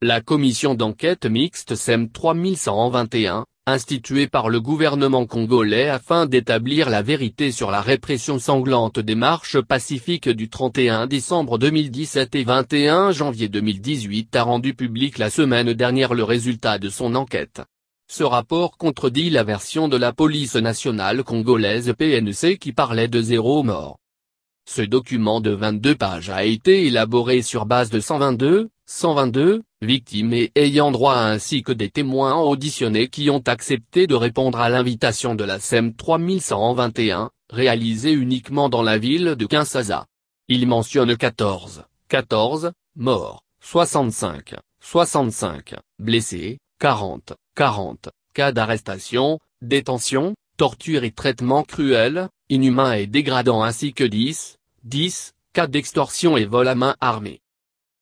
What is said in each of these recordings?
La commission d'enquête mixte SEM 3121, instituée par le gouvernement congolais afin d'établir la vérité sur la répression sanglante des marches pacifiques du 31 décembre 2017 et 21 janvier 2018 a rendu public la semaine dernière le résultat de son enquête. Ce rapport contredit la version de la police nationale congolaise PNC qui parlait de 0 morts. Ce document de 22 pages a été élaboré sur base de 122 victimes et ayant droit ainsi que des témoins auditionnés qui ont accepté de répondre à l'invitation de la SEM 3121, réalisée uniquement dans la ville de Kinshasa. Il mentionne 14 morts, 65 blessés, 40 cas d'arrestation, détention, torture et traitements cruels, inhumains et dégradants ainsi que 10 cas d'extorsion et vol à main armée.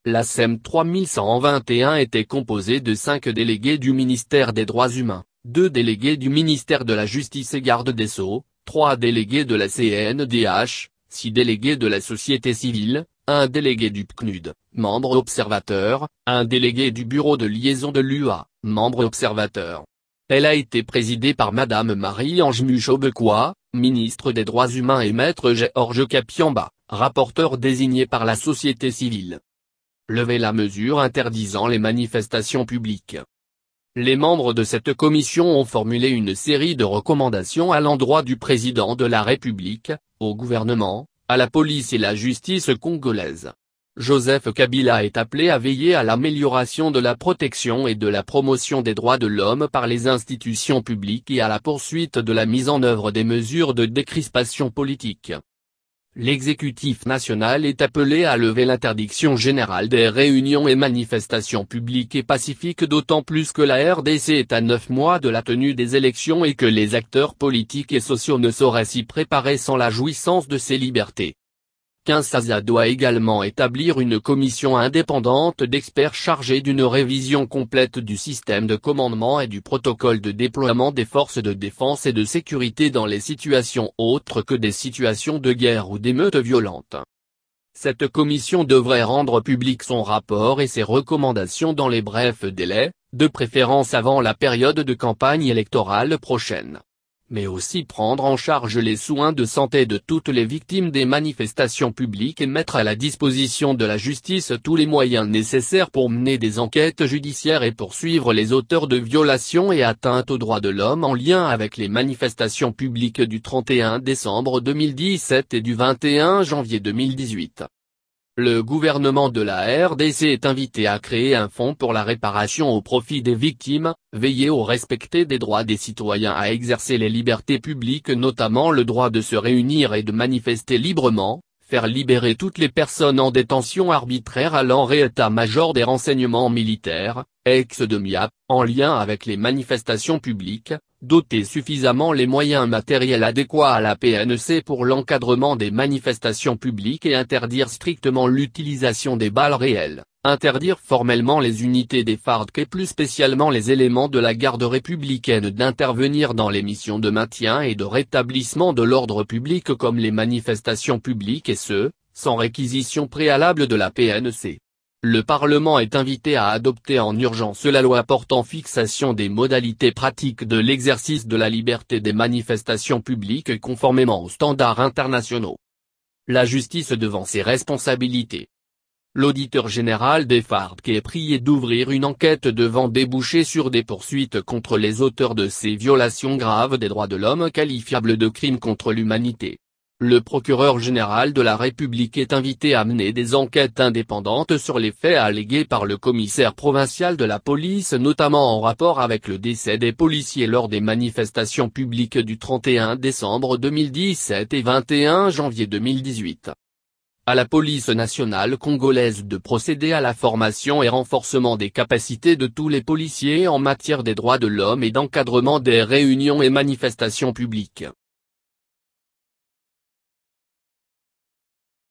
La SEM 3121 était composée de 5 délégués du ministère des Droits humains, 2 délégués du ministère de la Justice et Garde des Sceaux, 3 délégués de la CNDH, 6 délégués de la société civile, 1 délégué du PNUD, membre observateur, 1 délégué du bureau de liaison de l'UA, membre observateur. Elle a été présidée par Madame Marie-Ange Muchobekwa, ministre des Droits humains et Maître Georges Kapiamba, rapporteur désigné par la société civile. Lever la mesure interdisant les manifestations publiques. Les membres de cette commission ont formulé une série de recommandations à l'endroit du président de la République, au gouvernement, à la police et la justice congolaise. Joseph Kabila est appelé à veiller à l'amélioration de la protection et de la promotion des droits de l'homme par les institutions publiques et à la poursuite de la mise en œuvre des mesures de décrispation politique. L'exécutif national est appelé à lever l'interdiction générale des réunions et manifestations publiques et pacifiques d'autant plus que la RDC est à 9 mois de la tenue des élections et que les acteurs politiques et sociaux ne sauraient s'y préparer sans la jouissance de ces libertés. Kinshasa doit également établir une commission indépendante d'experts chargée d'une révision complète du système de commandement et du protocole de déploiement des forces de défense et de sécurité dans les situations autres que des situations de guerre ou d'émeutes violentes. Cette commission devrait rendre public son rapport et ses recommandations dans les brefs délais, de préférence avant la période de campagne électorale prochaine. Mais aussi prendre en charge les soins de santé de toutes les victimes des manifestations publiques et mettre à la disposition de la justice tous les moyens nécessaires pour mener des enquêtes judiciaires et poursuivre les auteurs de violations et atteintes aux droits de l'homme en lien avec les manifestations publiques du 31 décembre 2017 et du 21 janvier 2018. Le gouvernement de la RDC est invité à créer un fonds pour la réparation au profit des victimes, veiller au respect des droits des citoyens à exercer les libertés publiques notamment le droit de se réunir et de manifester librement, faire libérer toutes les personnes en détention arbitraire allant réétat-major des renseignements militaires, ex-DEMIAP, en lien avec les manifestations publiques, doter suffisamment les moyens matériels adéquats à la PNC pour l'encadrement des manifestations publiques et interdire strictement l'utilisation des balles réelles, interdire formellement les unités des FARDC et plus spécialement les éléments de la garde républicaine d'intervenir dans les missions de maintien et de rétablissement de l'ordre public comme les manifestations publiques et ce, sans réquisition préalable de la PNC. Le Parlement est invité à adopter en urgence la loi portant fixation des modalités pratiques de l'exercice de la liberté des manifestations publiques conformément aux standards internationaux. La justice devant ses responsabilités. L'auditeur général des FARDC est prié d'ouvrir une enquête devant déboucher sur des poursuites contre les auteurs de ces violations graves des droits de l'homme qualifiables de crimes contre l'humanité. Le procureur général de la République est invité à mener des enquêtes indépendantes sur les faits allégués par le commissaire provincial de la police notamment en rapport avec le décès des policiers lors des manifestations publiques du 31 décembre 2017 et 21 janvier 2018. À la police nationale congolaise de procéder à la formation et renforcement des capacités de tous les policiers en matière des droits de l'homme et d'encadrement des réunions et manifestations publiques.